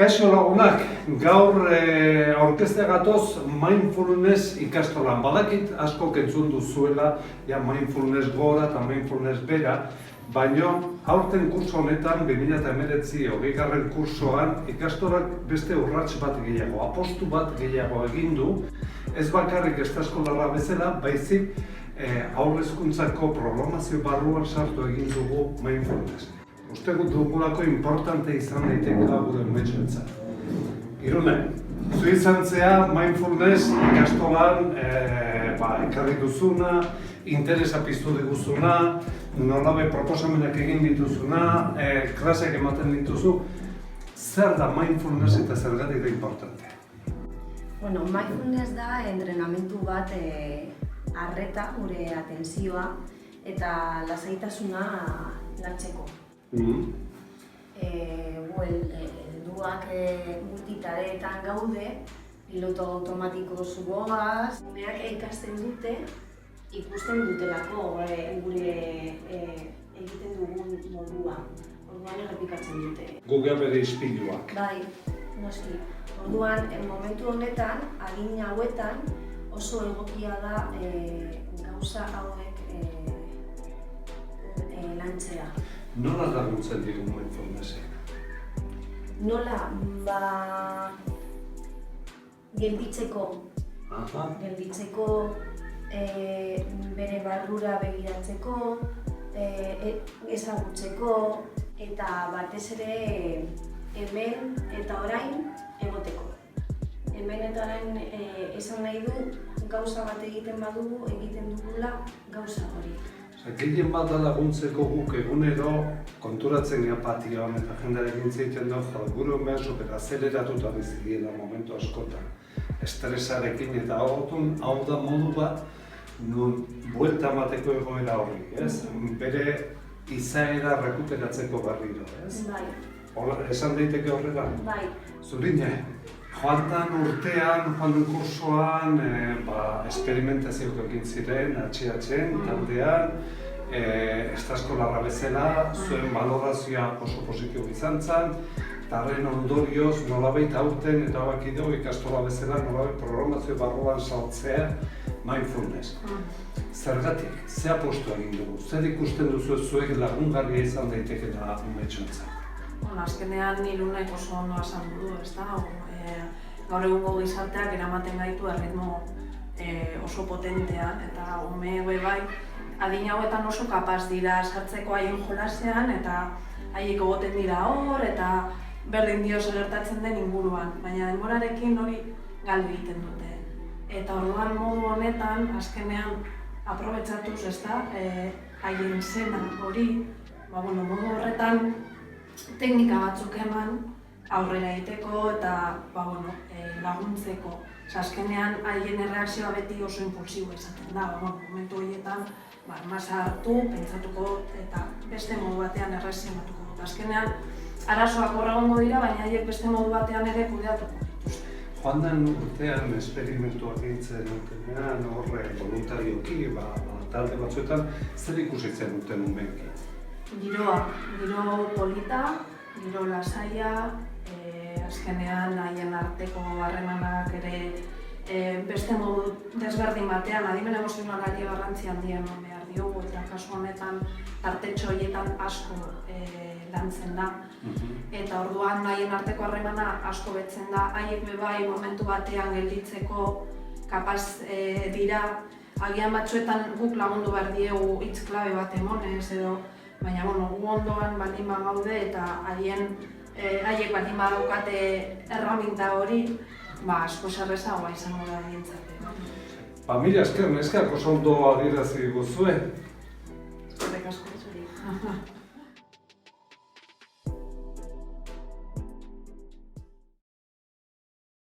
Kaixo lagunak, gaur aurkeztea gatoz mindfulness ikastolan. Badakit asko entzun duzuela mindfulness gora eta mindfulness bera, baina aurten kurso honetan 2019 kursoan ikastorak beste urrats bat gehiago, apostu bat gehiago egin du. Ez bakarrik estaskolarra bezala, baizik haur-hezkuntzako programazio barruan sartu egin dugu mindfulness. Uste dugulako importante izan daitekela gure umetxoentzat. Irune, zu izan zea mindfulness ikastolan ekarri duzuna, interesa piztu diguzuna, nolabe proposamenak egin dituzuna, klaseak ematen dituzu. Zer da mindfulness eta zergatik da importante? Bueno, mindfulness da entrenamentu bat arreta, gure atentzioa eta lasaitasuna lantzeko. Helduak multitareetan gaude, piloto automatiko zugoaz, umeak ikasten dute, ikusten dutelako gure egiten dugun modua. Orduan errepikatzen dute. Google bere ispiluak. Bai, noski. Orduan, momentu honetan, adin hauetan, oso egokia da gauza hauek lantzea. Nola laguntzen diru mindfulnessek? Nola, gelditzeko bere barrura begiratzeko, ezagutzeko eta batez ere hemen eta orain egoteko. Hemen eta orain esan nahi du gauza bat egiten badugu, egiten dugula gauza hori. Gehien bat da laguntzeko guk egunero konturatzen apatioan eta jendearekin zeiten dut, gure umean superazeleratuta bizigiela momentu askotan. Estresarekin eta hau da modu bat nun buelta emateko egoera horri, ez? Bere izaera rekuperatzeko berriro, ez? Bai. Esan daiteke horrela? Bai. Zurine, joan urtean, joan kursoan, esperimentazioak egin ziren, atxiatzen, taldean, estaskolarra bezala, zuen balorazioa oso positibo izan zen, eta horren ondorioz nolabait aurten eta bakideo ikastola bezala nolabait programazio barruan saltzea mindfulness. Zergatik, ze apostu egin dugu? Zer ikusten duzu zuek lagungarria izan daitekeela umetxoentzat? Azkenean Irunek oso ondo esan du, ezta? Gaur egungo gizarteak eramaten gaitu erritmo oso potentean eta ume bai adin hauetan oso kapaz dira sartzeko haien jolasean eta haiek egoten dira hor eta berdin dio zer gertatzen den inguruan, baina denborarekin hori galdu egiten dute. Eta orduan modu honetan azkenean aprobetxatuz, ezta, haien zena hori, modu horretan teknika batzuk eman aurrera egiteko eta laguntzeko. Azkenean haien erreakzioa beti oso impulsibo izaten da. Momentu horietan masa hartu, pentsatuko eta beste modu batean erreakzionatuko dut. Azkenean arazoak hor egongo dira, baina haiek beste modu batean ere kudeatuko dituzte. Joan den urtean esperimentuak egitzen dutenean, voluntarioki, talde batzuetan, zer ikusitzen duten umeekin? Giro polita, giro lasaia, azkenean haien arteko harremanak ere beste modu desberdin batean, adimen emozionalari garrantzi handia eman behar diogu eta kasu honetan tartetxo horietan asko lantzen da. Eta orduan haien arteko harremana asko betzen da, haiek bai momentu batean gelditzeko kapaz dira, agian batzuetan guk lagundu behar diegu hitz klabe bat emonez edo, baina gu ondoan baldin bagaude eta haiek baldin badaukate erraminta hori, asko zerrezagoa izango da dientzate. Mila esker, neskak oso ondo adierazi diguzue. Eskerrik asko zuri.